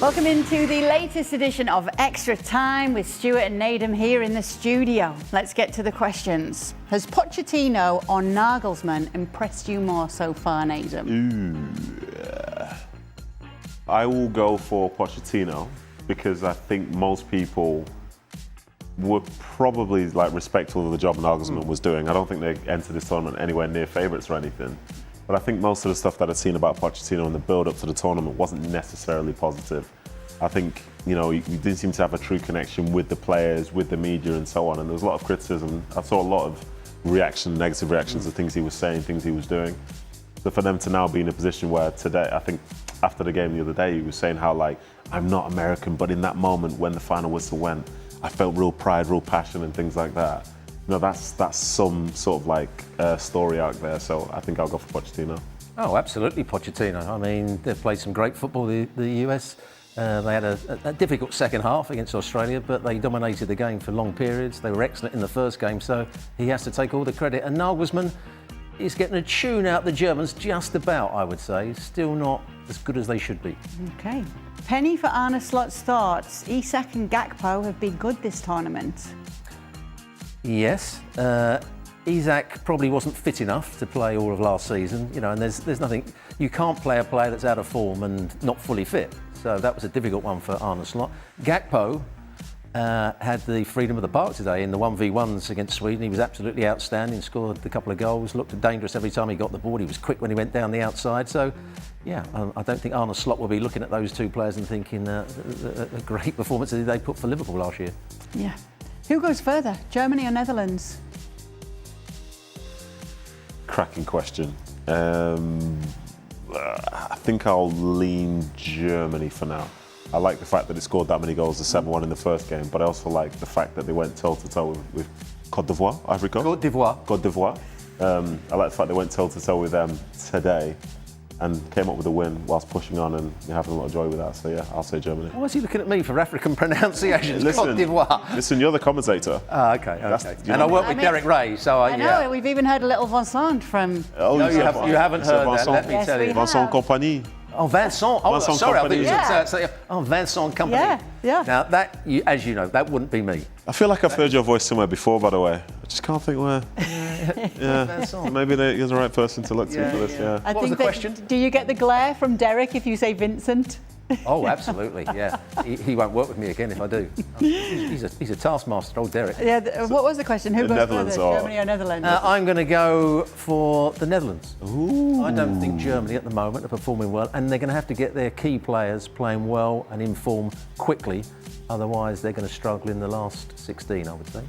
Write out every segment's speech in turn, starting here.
Welcome into the latest edition of Extra Time with Stewart and Nedum here in the studio. Let's get to the questions. Has Pochettino or Nagelsmann impressed you more so far, Nedum? I will go for Pochettino because I think most people were probably respectful of the job Nagelsmann was doing. I don't think they entered this tournament anywhere near favourites or anything. But I think most of the stuff that I've seen about Pochettino in the build-up to the tournament wasn't necessarily positive. I think, he didn't seem to have a true connection with the players, with the media and so on. And there was a lot of criticism. I saw a lot of negative reactions to things he was saying, things he was doing. So for them to now be in a position where today, I think after the game the other day, he was saying how I'm not American, but in that moment when the final whistle went, I felt real pride, real passion and things like that. That's some sort of story out there. So I think I'll go for Pochettino. Oh, absolutely, Pochettino. I mean, they've played some great football, the US. They had a difficult second half against Australia, but they dominated the game for long periods. They were excellent in the first game, so he has to take all the credit. And Nagelsmann is getting a tune out the Germans just about, I would say. Still not as good as they should be. Okay. Penny for Arne Slot's thoughts. Isak and Gakpo have been good this tournament. Yes. Isak probably wasn't fit enough to play all of last season, and there's nothing. You can't play a player that's out of form and not fully fit. So that was a difficult one for Arne Slot. Gakpo had the freedom of the park today in the 1v1s against Sweden. He was absolutely outstanding, scored a couple of goals, looked dangerous every time he got the ball. He was quick when he went down the outside. So, yeah, I don't think Arne Slot will be looking at those two players and thinking a great performance that they put for Liverpool last year. Yeah. Who goes further, Germany or Netherlands? Cracking question. I think I'll lean Germany for now. I like the fact that it scored that many goals, the 7-1 in the first game, but I also like the fact that they went toe-to-toe with Côte d'Ivoire, Ivory Coast? Côte d'Ivoire. I like the fact they went toe-to-toe with them today and came up with a win whilst pushing on and having a lot of joy with that. So, yeah, I'll say Germany. Why is he looking at me for African pronunciations? Listen, Côte d'Ivoire. Listen, you're the commentator. Okay. And I work with Derek Ray, so I know, we've even heard a little Vincent from... Oh, no, you haven't heard that, let me tell you. Vincent Compagnie. Oh, Vincent. Oh, Vincent sorry, Company. I think Vincent Company. Yeah. Now, that, as you know, that wouldn't be me. I feel like I've heard your voice somewhere before, by the way. I just can't think where. Yeah. Maybe he's the right person to look to for this, yeah. What was the question? Do you get the glare from Derek if you say Vincent? Oh, absolutely, yeah. He won't work with me again if I do. He's a taskmaster, old Derek. Yeah. What was the question? Who goes Netherlands further, Germany or Netherlands? I'm going to go for the Netherlands. Ooh. I don't think Germany at the moment are performing well, and they're going to have to get their key players playing well and in form quickly. Otherwise, they're going to struggle in the last 16, I would say.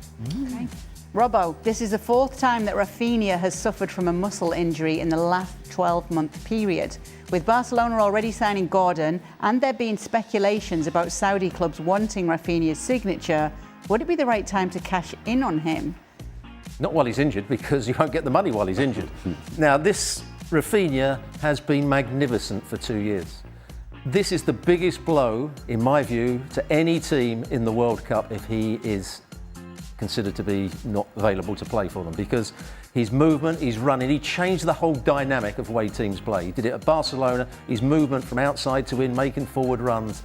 Okay. Robbo, this is the fourth time that Rafinha has suffered from a muscle injury in the last 12-month period. With Barcelona already signing Gordon and there being speculations about Saudi clubs wanting Rafinha's signature, would it be the right time to cash in on him? Not while he's injured, because you won't get the money while he's injured. Now, this Rafinha has been magnificent for 2 years. This is the biggest blow, in my view, to any team in the World Cup if he is considered to be not available to play for them, because his movement, his running, he changed the whole dynamic of the way teams play. He did it at Barcelona, his movement from outside to in, making forward runs,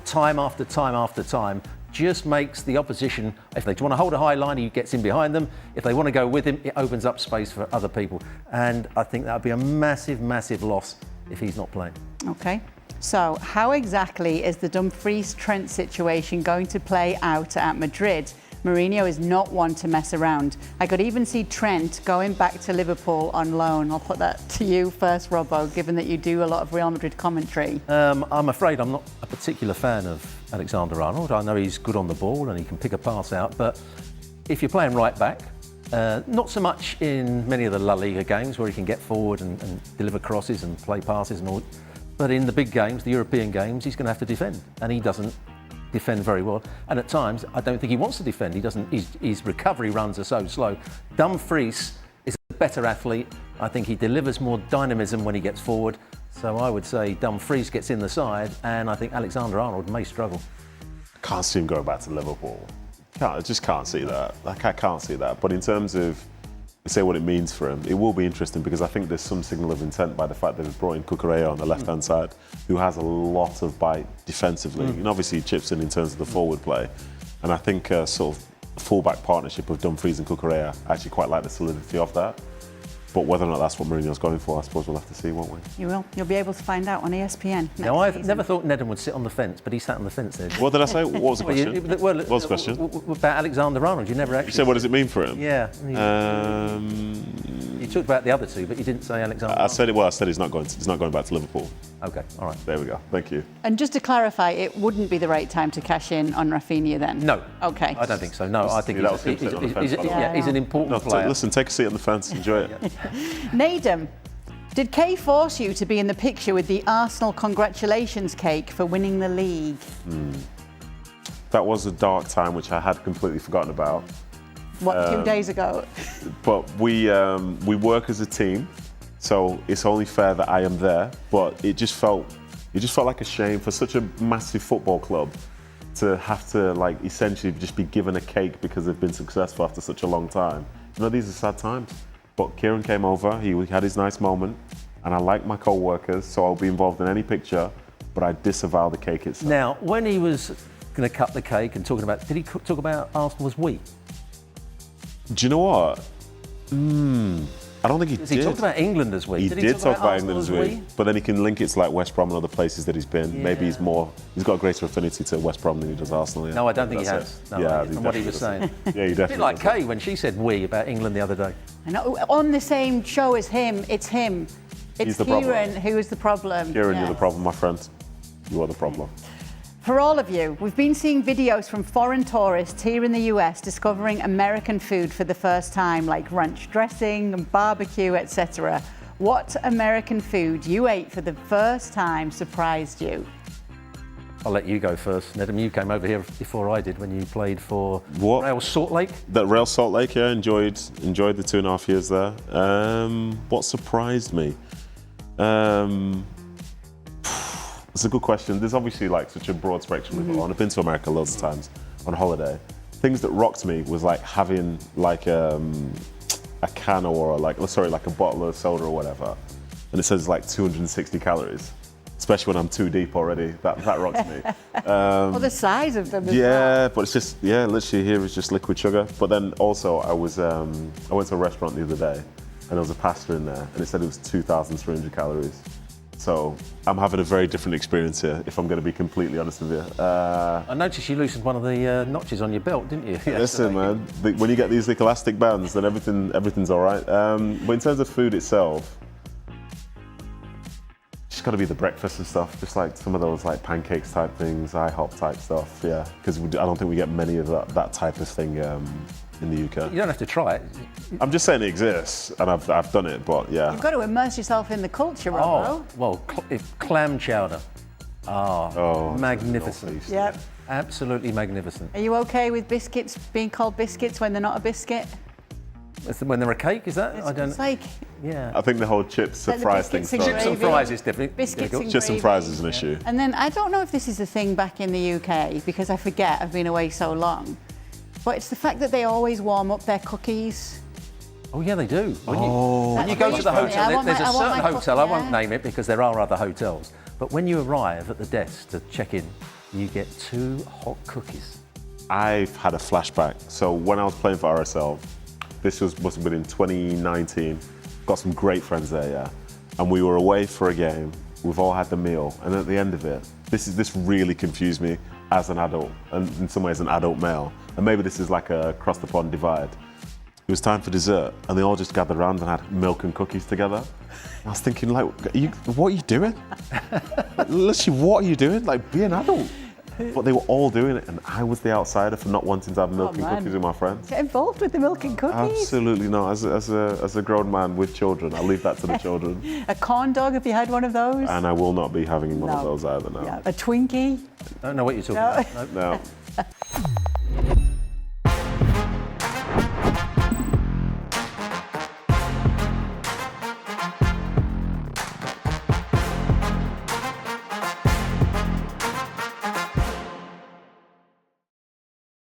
time after time after time, just makes the opposition, if they want to hold a high line, he gets in behind them. If they want to go with him, it opens up space for other people. And I think that would be a massive, massive loss if he's not playing. Okay. So how exactly is the Dumfries-Trent situation going to play out at Madrid? Mourinho is not one to mess around. I could even see Trent going back to Liverpool on loan. I'll put that to you first, Robbo, given that you do a lot of Real Madrid commentary. I'm afraid I'm not a particular fan of Alexander-Arnold. I know he's good on the ball and he can pick a pass out, but if you're playing right back, not so much in many of the La Liga games where he can get forward and deliver crosses and play passes and all, but in the big games, the European games, he's going to have to defend, and he doesn't defend very well. And at times, I don't think he wants to defend. He doesn't. His recovery runs are so slow. Dumfries is a better athlete. I think he delivers more dynamism when he gets forward. So I would say Dumfries gets in the side, and I think Alexander-Arnold may struggle. Can't see him going back to Liverpool. I just can't see that. I can't see that. But in terms of say what it means for him, it will be interesting because I think there's some signal of intent by the fact that they've brought in Cucurella on the left-hand side, who has a lot of bite defensively, and obviously he chips in terms of the forward play. And I think sort of fullback partnership of Dumfries and Cucurella, I actually quite like the solidity of that. But whether or not that's what Mourinho's going for, I suppose we'll have to see, won't we? You will. You'll be able to find out on ESPN. Now, I've never thought Nedum would sit on the fence, but he sat on the fence there. What did I say? What was the question? What was the question? About Alexander-Arnold, you never actually... You said, what does it mean for him? Yeah. You talked about the other two, but you didn't say Alexander-Arnold. I said it. Well, I said he's not going back to Liverpool. Okay, all right. There we go. Thank you. And just to clarify, it wouldn't be the right time to cash in on Rafinha then? No. Okay. I don't think so. No, I think he's an important No, player. listen, take a seat on the fence. Enjoy it. Nedum, did Kay force you to be in the picture with the Arsenal congratulations cake for winning the league? That was a dark time which I had completely forgotten about. What, 2 days ago? But we work as a team, so it's only fair that I am there. But it just felt like a shame for such a massive football club to have to like essentially just be given a cake because they've been successful after such a long time. You know, these are sad times. But Kieran came over, he had his nice moment, and I like my co-workers, so I'll be involved in any picture, but I disavow the cake itself. Now, when he was going to cut the cake and talking about, did he talk about Arsenal as we? Do you know what? I don't think he did. He talked about England as we. He did talk about England as we, we, but then he can link it to like West Brom and other places that he's been. Yeah. Maybe he's got a greater affinity to West Brom than he does Arsenal. Yeah. No, I don't think he has. No, yeah, from what he was saying. Yeah, he definitely. A bit like Kay when she said we about England the other day. I know, on the same show as him, it's him. It's the Kieran problem. who is the problem. Kieran, Yeah. you're the problem, my friend. You are the problem. For all of you, we've been seeing videos from foreign tourists here in the US discovering American food for the first time, like ranch dressing and barbecue, etc. What American food you ate for the first time surprised you? I'll let you go first, Nedum. You came over here before I did when you played for What? Real Salt Lake. That Real Salt Lake, yeah, enjoyed the 2.5 years there. What surprised me? It's a good question. There's obviously like such a broad spectrum of it on. I've been to America loads of times on holiday. Things that rocked me was like having like a can or like a bottle of soda or whatever, and it says like 260 calories. Especially when I'm too deep already, that rocks me. Well, the size of them as Yeah, well. but it's just literally here is just liquid sugar. But then also I went to a restaurant the other day, and there was a pasta in there, and it said it was 2,300 calories. So I'm having a very different experience here, if I'm going to be completely honest with you. I noticed you loosened one of the notches on your belt, didn't you? Listen, man, when you get these like elastic bands, then everything's all right. But in terms of food itself, it's got to be the breakfast and stuff, just like some of those like pancakes type things, IHOP type stuff, yeah. Because I don't think we get many of that type of thing in the UK. You don't have to try it. I'm just saying it exists, and I've done it, but yeah. You've got to immerse yourself in the culture, Robbo. Well, clam chowder. Oh, magnificent. so tasty. Yep. Absolutely magnificent. Are you okay with biscuits being called biscuits when they're not a biscuit? When they're a cake, is that? It's like Yeah. I think the whole chips Like and the fries thing. biscuits and Chips and gravy. fries is different. Biscuits difficult. and Chips and gravy. fries is an issue. And then I don't know if this is a thing back in the UK because I forget, I've been away so long. But it's the fact that they always warm up their cookies. Oh yeah, they do. When you That's go really to the funny. hotel, I want there's my- a I want certain my hotel, I cookie, won't yeah. name it because there are other hotels, but when you arrive at the desk to check in, you get 2 hot cookies. I've had a flashback. So when I was playing for RSL, must have been in 2019. Got some great friends there, yeah. And we were away for a game. We've all had the meal, and at the end of it, this really confused me as an adult, and in some ways an adult male. And maybe this is like a across the pond divide. It was time for dessert, and they all just gathered around and had milk and cookies together. I was thinking, like, what are you doing? Literally, what are you doing? Like, be an adult. But they were all doing it, and I was the outsider for not wanting to have milk and man. cookies with my friends. Get involved with the milk and cookies. Absolutely not. As a grown man with children, I'll leave that to the children. A corn dog, have you had one of those? And I will not be having one of No. those either now. Yeah. A Twinkie? I don't know what you're talking about. No. No.